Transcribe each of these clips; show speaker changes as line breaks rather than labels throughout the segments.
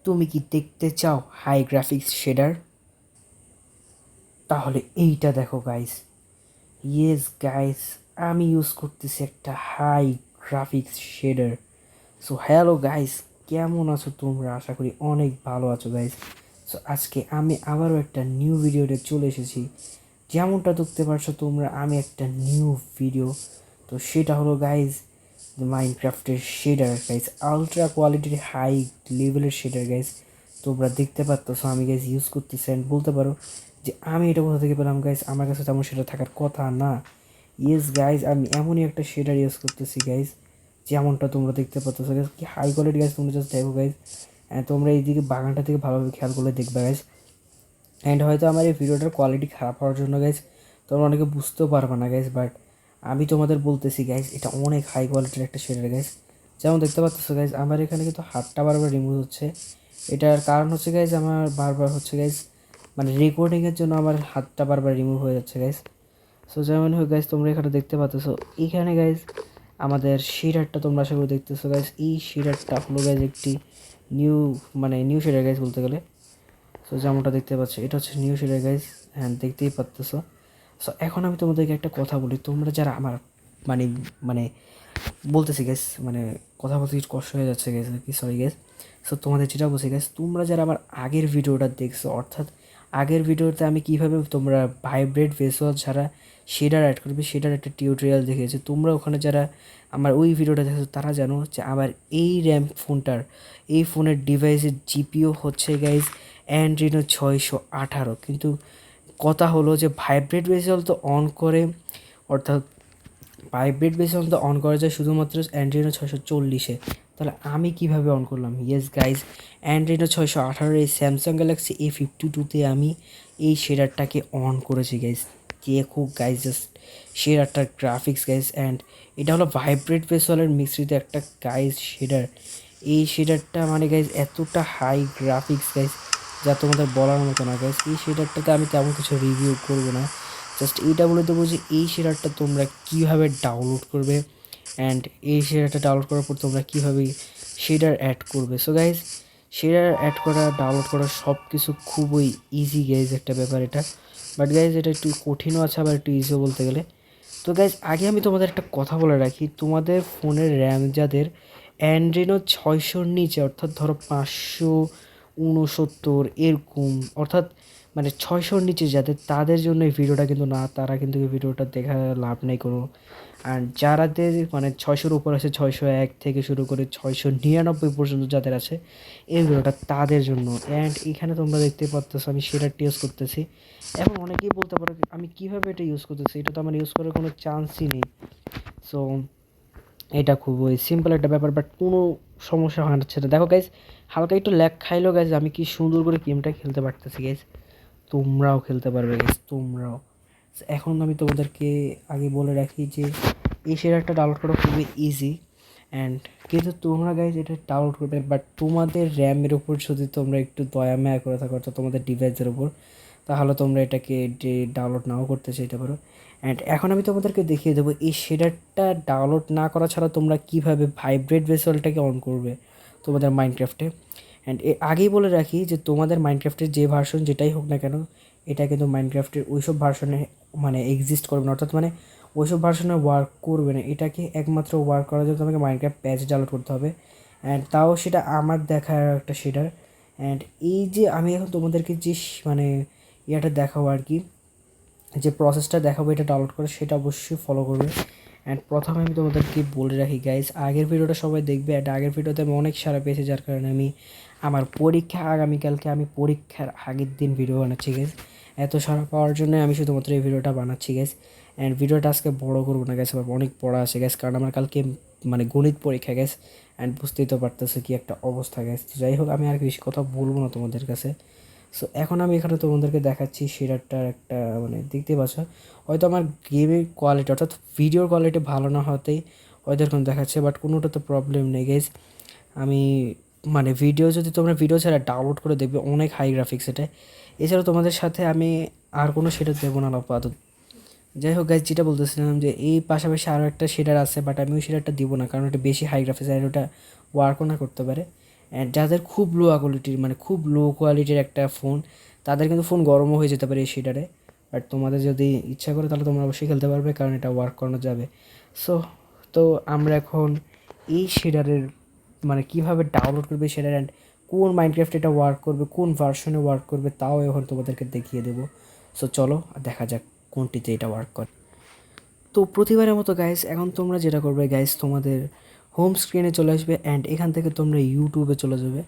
তুমি কি দেখতে চাও হাই গ্রাফিক্স শেডার? তাহলে এইটা দেখো গাইস। ইয়েস গাইস, আমি ইউজ করতেছি একটা high graphics shader. So hello guys, কেমন আছো তোমরা? আশা করি অনেক ভালো আছো গাইস। সো আজকে আমি আবারও একটা নিউ ভিডিওতে চলে এসেছি। যেমনটা দেখতে পারছো তোমরা, আমি একটা নিউ ভিডিও। তো সেটা হলো গাইস মাইনক্রাফটের শেডার গাইস, আলট্রা কোয়ালিটির হাই লেভেলের শেডার গাইস। তোমরা দেখতে পাচ্ছ আমি গাইস ইউজ করতেছি। অ্যান্ড বলতে পারো যে আমি এটা কোথা থেকে পেলাম গাইস, আমার কাছে তেমন শেডার থাকার কথা না। ইয়েস গাইস, আমি এমনই একটা শেডার ইউজ করতেছি গাইস, যেমনটা তোমরা দেখতে পাচ্ছ গাইস, কি হাই কোয়ালিটি গাইস। তোমরা জাস্ট দেখো গাইস, তোমরা এইদিকে বাগানটা থেকে ভালোভাবে খেয়াল করলে দেখবে গাইস। অ্যান্ড হয়তো আমার এই ভিডিওটার কোয়ালিটি খারাপ হওয়ার জন্য গাইস তোমরা অনেকে বুঝতেও পারবে না গাইস, বাট আমি তোমাদের বলতেছি গাইস এটা অনেক হাই কোয়ালিটির একটা শেডার গাইস। যেমন দেখতে পাচ্ছ গাইস, আমার এখানে কিন্তু হাতটা বারবার রিমুভ হচ্ছে। এটার কারণ হচ্ছে গাইস, আমার বারবার হচ্ছে গাইস, মানে রেকর্ডিংয়ের জন্য আমার হাতটা বারবার রিমুভ হয়ে যাচ্ছে গাইস। সো যেমন হোক গাইস, তোমরা এখানে দেখতে পাচ্ছ এখানে গাইস আমাদের শেডারটা তোমরা আশা করি দেখতেছো গাইস। এই শেডারটা হলো গাইস একটি নিউ, মানে নিউ শেডার গাইস বলতে গেলে। সো যেমনটা দেখতে পাচ্ছ এটা হচ্ছে নিউ শেডার গাইস। হ্যাঁ, দেখতেই পাচ্তেছো। সো এখন আমি তোমাদেরকে একটা কথা বলি, তোমরা যারা আমার মানে মানে বলতেছি গ্যাস, মানে কথা বলতে কিছু কষ্ট হয়ে যাচ্ছে গ্যাস আর কি, সরি গ্যাস। সো তোমাদের যেটা বলছি গ্যাস, তোমরা যারা আমার আগের ভিডিওটা দেখছো, অর্থাৎ আগের ভিডিওতে আমি কীভাবে তোমরা ভাইব্রেট ভেসুয়াল ছাড়া শেডার অ্যাড করবে সেটার একটা টিউটোরিয়াল দেখেছি। তোমরা ওখানে যারা আমার ওই ভিডিওটা দেখেছো তারা জানো যে আমার এই র্যাম ফোনটার, এই ফোনের ডিভাইসের জিপিও হচ্ছে গাইজ অ্যান্ড্রিনো 618। কিন্তু কথা হলো যে ভাইব্রেট ভেসুয়াল তো অন করে, অর্থাৎ ভাইব্রেট ভেসুয়াল তো অন করা যায় শুধুমাত্র অ্যান্ড্রিনো 640-এ। তাহলে আমি কিভাবে অন করলাম? ইয়েস গাইজ, অ্যান্ড্রিনো 618 এই স্যামসাং গ্যালাক্সি A52-তে আমি এই শেডারটাকে অন করেছি গাইজ। দেখো গাইজ জাস্ট শেডারটার গ্রাফিক্স গাইজ। অ্যান্ড এটা হলো ভাইব্রেট ভেসুয়ালের মিশ্রিত একটা গাইজ শেডার। এই শেডারটা মানে গাইজ এতটা হাই গ্রাফিক্স গাইজ যা তোমাদের বলার মতো না গাইজ। এই শেডারটাকে আমি তেমন কিছু রিভিউ করবো না, জাস্ট এইটা বলে দেবো যে এই শেডারটা তোমরা কীভাবে ডাউনলোড করবে, অ্যান্ড এই শেডারটা ডাউনলোড করার পর তোমরা কীভাবে শেডার অ্যাড করবে। সো গাইজ শেডার অ্যাড করা, ডাউনলোড করা সব কিছু খুবই ইজি গাইজ একটা ব্যাপার এটা। বাট গাইজ এটা একটু কঠিনও আছে, আবার একটু ইজিও বলতে গেলে। তো গাইজ আগে আমি তোমাদের একটা কথা বলে রাখি, তোমাদের ফোনের র্যাম যাদের অ্যান্ড্রিনো 600-র নিচে, অর্থাৎ ধরো 569 এরকম, অর্থাৎ মানে 600-র নিচে যাদের, তাদের জন্য এই ভিডিওটা কিন্তু না, তারা কিন্তু এই ভিডিওটা দেখা লাভ নেই কোনো। আর যারাদের মানে 600-র উপর আছে, 601 থেকে শুরু করে 699 পর্যন্ত যাদের আছে, এই ভিডিওটা তাদের জন্য। অ্যান্ড এখানে তোমরা দেখতে পাচ্ছ আমি শেডারটি ইউজ করতেছি। এখন অনেকেই বলতে পারো আমি কীভাবে এটা ইউজ করতেছি, এটা তো আমার ইউজ করার কোনো চান্সই নেই। সো এটা খুবই সিম্পল একটা ব্যাপার, বাট কোনো সমস্যা হয় না সেটা। দেখো গাইজ হালকা একটু ল্যাগ খাইলো গাইজ, আমি কি সুন্দর করে গেমটা খেলতে পারতেছি গাইজ। তোমরাও খেলতে পারবে গাইজ, তোমরাও। এখন আমি তোমাদেরকে আগে বলে রাখি যে এই শেয়ারটা ডাউনলোড করা খুবই ইজি। অ্যান্ড কিন্তু তোমরা গাইজ এটা ডাউনলোড করবে, বাট তোমাদের র্যামের ওপর যদি তোমরা একটু দয়া মায়া করে থাকো, অর্থাৎ তোমাদের ডিভাইসের ওপর, তাহলে তোমরা এটাকে ডাউনলোড নাও করতে চাইতে পারো। অ্যান্ড এখন আমি তোমাদেরকে দেখিয়ে দেবো এই শেডারটা ডাউনলোড না করা ছাড়া তোমরা কীভাবে ভাইব্রেট ভেসুয়ালটাকে অন করবে তোমাদের মাইনক্রাফটে। অ্যান্ড আগেই বলে রাখি যে তোমাদের মাইনক্রাফটের যে ভার্সন যেটাই হোক না কেন, এটা কিন্তু মাইনক্রাফটের ওইসব ভার্সনে মানে এক্সিস্ট করবে না, অর্থাৎ মানে ওইসব ভার্সনে ওয়ার্ক করবে না। এটাকে একমাত্র ওয়ার্ক করার জন্য তোমাকে মাইনক্রাফট প্যাচ ডাউনলোড করতে হবে। অ্যান্ড তাও সেটা আমার দেখার একটা শেডার। অ্যান্ড এই যে আমি এখন তোমাদেরকে যে মানে ইয়াটা দেখাবো আর কি, যে প্রসেসটা দেখাবো এটা ডাউনলোড করে, সেটা অবশ্যই ফলো করবে। অ্যান্ড প্রথমে আমি তোমাদেরকে বলে রাখি গাইজ, আগের ভিডিওটা সবাই দেখবে। অ্যান্ড আগের ভিডিওতে আমি অনেক সারা পেয়েছি, যার কারণে আমি আমার পরীক্ষা আগামীকালকে, আমি পরীক্ষার আগের দিন ভিডিও বানাচ্ছি গাইজ। এত সারা পাওয়ার জন্য আমি শুধুমাত্র এই ভিডিওটা বানাচ্ছি গাইজ। অ্যান্ড ভিডিওটা আজকে বড় করবো না গাইজ, আমার অনেক পড়া আছে গাইজ, কারণ আমার কালকে মানে গণিত পরীক্ষা গাইজ। অ্যান্ড বুঝতেই তো পারতেছে কি একটা অবস্থা গাইজ। যাই হোক, আমি আর বেশি কথা বলবো না তোমাদের কাছে। সো এখন আমি এখানে তোমাদেরকে দেখাচ্ছি শেডারটার একটা, মানে দেখতে পাচ্ছ হয়তো আমার গেমের কোয়ালিটি, অর্থাৎ ভিডিওর কোয়ালিটি ভালো না হতেই হয়তো এরকম দেখাচ্ছে, বাট কোনোটা তো প্রবলেম নেই গাইজ। আমি মানে ভিডিও যদি তোমরা ভিডিও ছাড়া ডাউনলোড করে দেখবে অনেক হাই গ্রাফিক্স এটা। এছাড়াও তোমাদের সাথে আমি আর কোনো শেডার দেবো না আপাতত। যাই হোক গাইজ, যেটা বলতেছিলাম যে এই পাশাপাশি আরও একটা শেডার আছে, বাট আমি ওই শেডারটা দিব না, কারণ ওটা বেশি হাই গ্রাফিক্স আর ওটা ওয়ার্কও না করতে পারে। অ্যান্ড যাদের খুব লো কোয়ালিটির মানে খুব লো কোয়ালিটির একটা ফোন, তাদের কিন্তু ফোন গরমও হয়ে যেতে পারে এই শেডারে। বাট তোমাদের যদি ইচ্ছা করে তাহলে তোমরা অবশ্যই খেলতে পারবে, কারণ এটা ওয়ার্ক করানো যাবে। সো তো আমরা এখন এই শেডারের মানে কীভাবে ডাউনলোড করবে শেডার অ্যান্ড কোন মাইনক্রাফট এটা ওয়ার্ক করবে, কোন ভার্সনে ওয়ার্ক করবে, তাও এখন তোমাদেরকে দেখিয়ে দেবো। সো চলো দেখা যাক কোনটিতে এটা ওয়ার্ক করে। তো প্রতিবারের মতো গাইস, এখন তোমরা যেটা করবে গাইস, তোমাদের হোম স্ক্রিনে চলে আসবে অ্যান্ড এখান থেকে তোমরা ইউটিউবে চলে যাবে।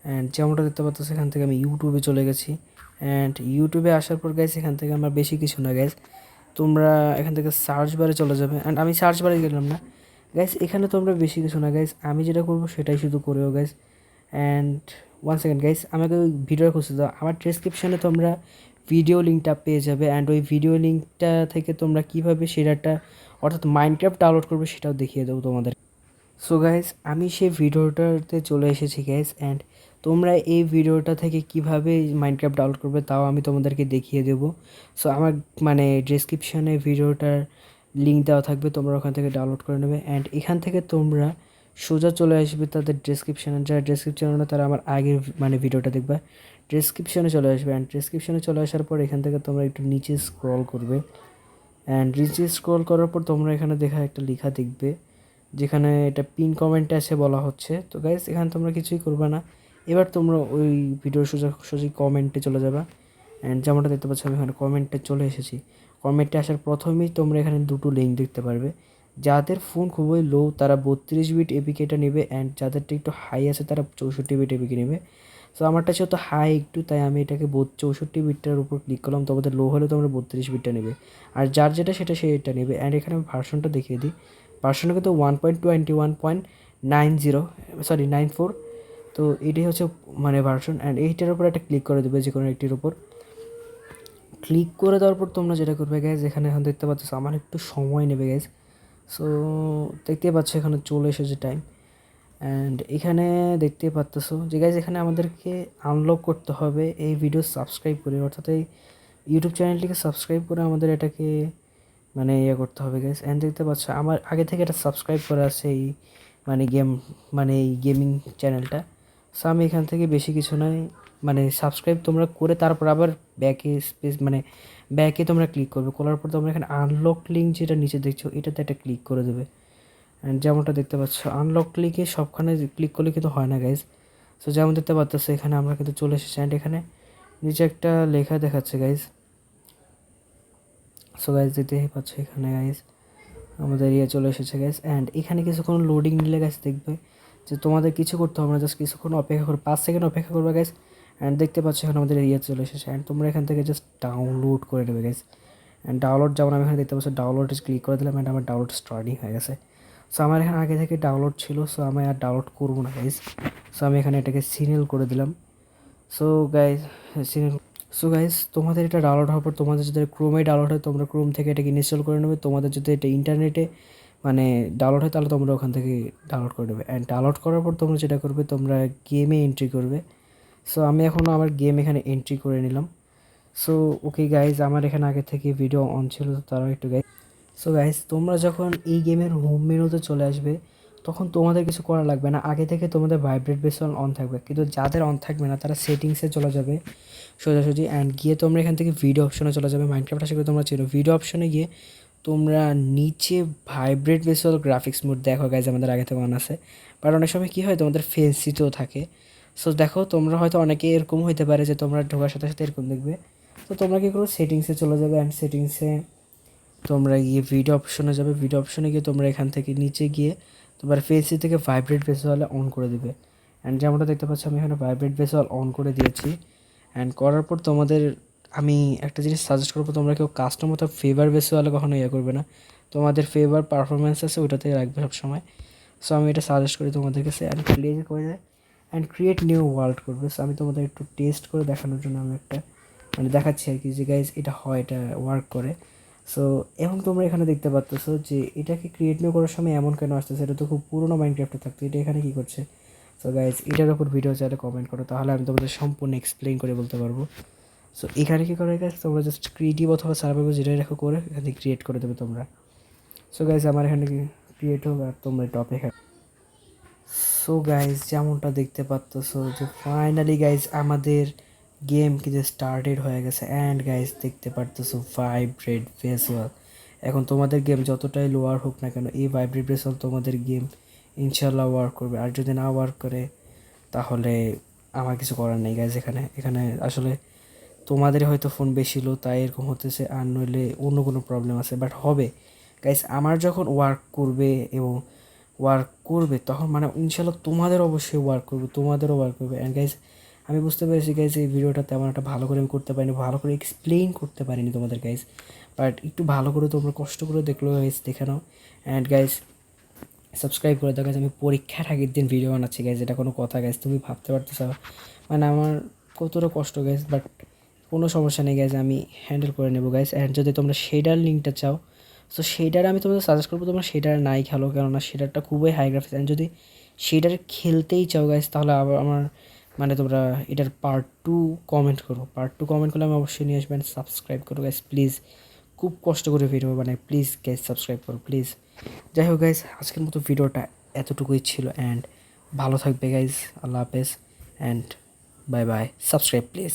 অ্যান্ড যেমনটা দেখতে পাচ্ছ সেখান থেকে আমি ইউটিউবে চলে গেছি। অ্যান্ড ইউটিউবে আসার পর গাইস এখান থেকে আমার বেশি কিছু না গাইস, তোমরা এখান থেকে সার্চ বারে চলে যাবে। অ্যান্ড আমি সার্চ বারে গেলাম না গাইস, এখানে তোমরা বেশি কিছু না গাইস, আমি যেটা করবো সেটাই শুধু করেও guys. And one second guys, আমাকে ওই ভিডিও খুঁজতে দাও। আমার ডেসক্রিপশানে তোমরা ভিডিও লিঙ্কটা পেয়ে যাবে অ্যান্ড ওই ভিডিও লিঙ্কটা থেকে তোমরা কীভাবে সেটাটা অর্থাৎ মাইনক্রাফট ডাউনলোড করবে সেটাও দেখিয়ে দেবো তোমাদের। সো গাইস, আমি সেই ভিডিওটাতে চলে এসেছি গাইস, অ্যান্ড তোমরা এই ভিডিওটা থেকে কিভাবে মাইনক্রাফট ডাউনলোড করবে তাও আমি তোমাদেরকে দেখিয়ে দেবো। সো আমার মানে ডেসক্রিপশানে ভিডিওটার লিঙ্ক দেওয়া থাকবে, তোমরা ওখান থেকে ডাউনলোড করে নেবে। অ্যান্ড এখান থেকে তোমরা সোজা চলে আসবে তাদের ডেসক্রিপশানে, যারা ডেসক্রিপশানে না তারা আমার আগের মানে ভিডিওটা দেখবে, ডেসক্রিপশানে চলে আসবে। অ্যান্ড ডেসক্রিপশানে চলে আসার পর এখান থেকে তোমরা একটু নিচে স্ক্রল করবে। অ্যান্ড নিচে স্ক্রল করার পর তোমরা এখানে দেখা একটা লেখা দেখবে, যেখানে এটা পিন কমেন্টে আছে বলা হচ্ছে। তো গাইস এখানে তোমরা কিছুই করবে না, এবার তোমরা ওই ভিডিওর সোজাসুজি কমেন্টে চলে যাবে। অ্যান্ড যেমনটা দেখতে পাচ্ছ আমি এখানে কমেন্টে চলে এসেছি। কমেন্টে আসার প্রথমেই তোমরা এখানে দুটো লিঙ্ক দেখতে পারবে। যাদের ফোন খুবই লো তারা 32 বিট এপিকেটা নেবে, অ্যান্ড যাদেরটা একটু হাই আছে তারা 64 বিট এপিকে নেবে। সো আমারটা যেহেতু হাই একটু, তাই আমি এটাকে 64 বিটটার উপর ক্লিক করলাম। তোমাদের লো হলে তোমরা 32 বিটটা নেবে, আর যার যেটা সেটা সেটা নেবে। অ্যান্ড এখানে আমি ভার্সনটা দেখিয়ে দিই, ভার্সনটা কিন্তু 1.21.90 সরি 94। তো এটাই হচ্ছে মানে ভার্সন। অ্যান্ড এইটার উপর একটা ক্লিক করে দেবে, যে কোনো একটির উপর ক্লিক করে দেওয়ার পর তোমরা যেটা করবে গ্যাস, এখানে এখন দেখতে পাচ্ছ আমার একটু সময় নেবে গ্যাস। সো দেখতে পাচ্ছ এখানে চলে এসেছে টাইম। অ্যান্ড এখানে দেখতে পাচ্ছ যে গাইজ এখানে আমাদেরকে আনলক করতে হবে এই ভিডিও সাবস্ক্রাইব করে, অর্থাৎ এই ইউটিউব চ্যানেলটিকে সাবস্ক্রাইব করে আমাদের এটাকে মানে ইয়ে করতে হবে গাইজ। অ্যান্ড দেখতে পাচ্ছ আমার আগে থেকে এটা সাবস্ক্রাইব করা আছে এই মানে মানে এই গেমিং চ্যানেলটা। সো আমি এখান থেকে বেশি কিছু নয় মানে সাবস্ক্রাইব তোমরা করে তারপর আবার ব্যাকে স্পেস মানে ব্যাকে তোমরা ক্লিক করবে, করার পর তোমরা এখানে আনলক লিঙ্ক যেটা নিচে দেখছো এটাতে একটা ক্লিক করে দেবে। অ্যান্ড যেমনটা দেখতে পাচ্ছ আনলক ক্লিকে সবখানে ক্লিক করলে কিন্তু হয় না গাইজ। সো যেমন দেখতে পাচ্ছ এখানে আমরা কিন্তু চলে এসেছি। অ্যান্ড এখানে নিচে একটা লেখা দেখাচ্ছে গাইজ। সো গাইজ দেখতেই পাচ্ছ এখানে গাইজ আমাদের ইয়ে চলে এসেছে গাইজ। অ্যান্ড এখানে কিছুক্ষণ লোডিং নিলে গাইজ দেখবে যে তোমাদের কিছু করতে হবে না, জাস্ট কিছুক্ষণ অপেক্ষা করবে, 5 সেকেন্ড অপেক্ষা করবে গাইজ। অ্যান্ড দেখতে পাচ্ছ এখানে আমাদের ইয়ে চলে এসেছে। অ্যান্ড তোমরা এখান থেকে জাস্ট ডাউনলোড করে নেবে গাইজ। অ্যান্ড ডাউনলোড যেমন আমি এখানে দেখতে পাচ্ছি ডাউনলোডে ক্লিক করে দিলাম, অ্যান্ড আমার ডাউনলোড স্টার্টিং হয়ে গেছে। সো আমার এখানে আগে থেকে ডাউনলোড ছিল, সো আমি আর ডাউনলোড করবো না গাইজ। সো আমি এখানে এটাকে সিনেল করে দিলাম। সো গাইজ সিনেল সো গাইজ তোমাদের এটা ডাউনলোড হওয়ার পর তোমাদের যদি ক্রোমে ডাউনলোড হয় তোমরা ক্রোম থেকে এটাকে ইনস্টল করে নেবে। তোমাদের যদি এটা ইন্টারনেটে মানে ডাউনলোড হয় তাহলে তোমরা ওখান থেকে ডাউনলোড করে নেবে। অ্যান্ড ডাউনলোড করার পর তোমরা যেটা করবে তোমরা গেমে এন্ট্রি করবে। সো আমি এখনও আমার গেম এখানে এন্ট্রি করে নিলাম। সো ওকে গাইজ আমার এখানে আগে থেকে ভিডিও অন ছিল, তারাও একটু গাইজ। সো গাইজ তোমরা যখন এই গেমের হোম মেনুতে চলে আসবে তখন তোমাদের কিছু করা লাগবে না, আগে থেকে তোমাদের ভাইব্রেট বেসন অন থাকবে। কিন্তু যাদের অন থাকবে না তারা সেটিংসে চলে যাবে সোজাসুজি। অ্যান্ড গিয়ে তোমরা এখান থেকে ভিডিও অপশনে চলে যাবে। মাইনক্রাফট আশা করি তোমরা চিনো, ভিডিও অপশনে গিয়ে তোমরা নিচে ভাইব্রেট বেসল গ্রাফিক্স মোড দেখো গাইজ আমাদের আগে থেকে অন আছে। বাট অনেক সময় কী হয় তোমাদের ফেন্সিতেও থাকে। সো দেখো তোমরা হয়তো অনেকে এরকম হইতে পারে যে তোমরা ঢোকার সাথে সাথে এরকম দেখবে। তো তোমরা কী করো সেটিংসে চলে যাবে। অ্যান্ড সেটিংসে তোমরা গিয়ে ভিডিও অপশনে যাবে। ভিডিও অপশনে গিয়ে তোমরা এখান থেকে নিচে গিয়ে তোমার ফেসি থেকে ভাইব্রেট ভেসুয়ালে অন করে দেবে। অ্যান্ড যেমনটা দেখতে পাচ্ছ আমি এখানে ভাইব্রেট ভেসুয়াল অন করে দিয়েছি। অ্যান্ড করার পর তোমাদের আমি একটা জিনিস সাজেস্ট করবো, তোমরা কেউ কাস্টম অথবা ফেভার ভেসুয়ালে কখনো ইয়ে করবে না, তোমাদের ফেভার পারফরমেন্স আছে ওটাতে রাখবে সবসময়। সো আমি এটা সাজেস্ট করি তোমাদের কাছে। অ্যান্ড প্লে করে দেয় অ্যান্ড ক্রিয়েট নিউ ওয়ার্ল্ড করবে। সো আমি তোমাদের একটু টেস্ট করে দেখানোর জন্য আমি একটা মানে দেখাচ্ছি আর কি যে গাইজ এটা হয়, এটা ওয়ার্ক করে। সো এবং তোমরা এখানে দেখতে পাচ্ছ যে এটাকে ক্রিয়েট নিউ করার সময় এমন কেন আসতেছে, এটা তো খুব পুরোনো মাইনক্রাফটে থাকতো, এটা এখানে কী করছে। সো গাইজ এটার ওপর ভিডিও চাইলে কমেন্ট করো, তাহলে আমি তোমাদের সম্পূর্ণ এক্সপ্লেন করে বলতে পারবো। সো এখানে কী করে গাইজ তোমরা জাস্ট ক্রিয়েটিভ অথবা সার্ভাইভাল যেটাই রাখো করে এখানে ক্রিয়েট করে দেবে তোমরা। সো গাইজ আমার এখানে ক্রিয়েট হোক আর তোমরা একটু অপেক্ষা। সো গাইজ যেমনটা দেখতে পারতেছো যে ফাইনালি গাইজ আমাদের গেম কিন্তু স্টার্টেড হয়ে গেছে অ্যান্ড গাইজ দেখতে পারতেছো ভাইব্রেট ভেসুয়াল। এখন তোমাদের গেম যতটাই লোয়ার হোক না কেন এই ভাইব্রেট ভেসুয়াল তোমাদের গেম ইনশাল্লাহ ওয়ার্ক করবে, আর যদি না ওয়ার্ক করে তাহলে আমার কিছু করার নেই গাইজ। এখানে এখানে আসলে তোমাদের হয়তো ফোন বেশি লো তাই এরকম হতেছে, আর নইলে অন্য কোনো প্রবলেম আছে, বাট হবে গাইজ। আমার যখন ওয়ার্ক করবে এবং ওয়ার্ক করবে তখন মানে ইনশাল্লাহ তোমাদের অবশ্যই ওয়ার্ক করবে, তোমাদেরও ওয়ার্ক করবে। অ্যান্ড গাইজ আমি বুঝতে পেরেছি গাইজ এই ভিডিওটা তেমন একটা ভালো করে আমি করতে পারিনি, ভালো করে এক্সপ্লেইন করতে পারিনি তোমাদের গাইজ, বাট একটু ভালো করে তোমরা কষ্ট করে দেখলো গাইজ, দেখে নাও। অ্যান্ড গাইজ সাবস্ক্রাইব করে দাও গাইজ। আমি পরীক্ষার আগের দিন ভিডিও বানাচ্ছি গাইজ, এটা কোনো কথা গাইজ? তুমি ভাবতে পারতেছো মানে আমার কতটা কষ্ট গাইজ, বাট কোনো সমস্যা নেই গাইজ, আমি হ্যান্ডেল করে নেবো গাইজ। অ্যান্ড যদি তোমরা শেডার লিঙ্কটা চাও, সো শেডার আমি তোমাদের সাজেস্ট করবো তোমরা শেডার নাই খেলো, কেননা শেডারটা খুবই হাই গ্রাফিক্স। অ্যান্ড যদি শেডার খেলতেই চাও গাইজ তাহলে আবার আমার মানে তোমরা এটার পার্ট 2 কমেন্ট করো, পার্ট 2 কমেন্ট করলে আমি অবশ্যই নিয়ে আসবেন। সাবস্ক্রাইব করো গাইজ প্লিজ, খুব কষ্ট করে ভিডিও বানাই, প্লিজ গাইজ সাবস্ক্রাইব করো প্লিজ। যাই হোক গাইজ আজকের মতো ভিডিওটা এতটুকুই ছিল। অ্যান্ড ভালো থাকবে গাইজ, আল্লাহ হাফেজ and bye bye. Subscribe please.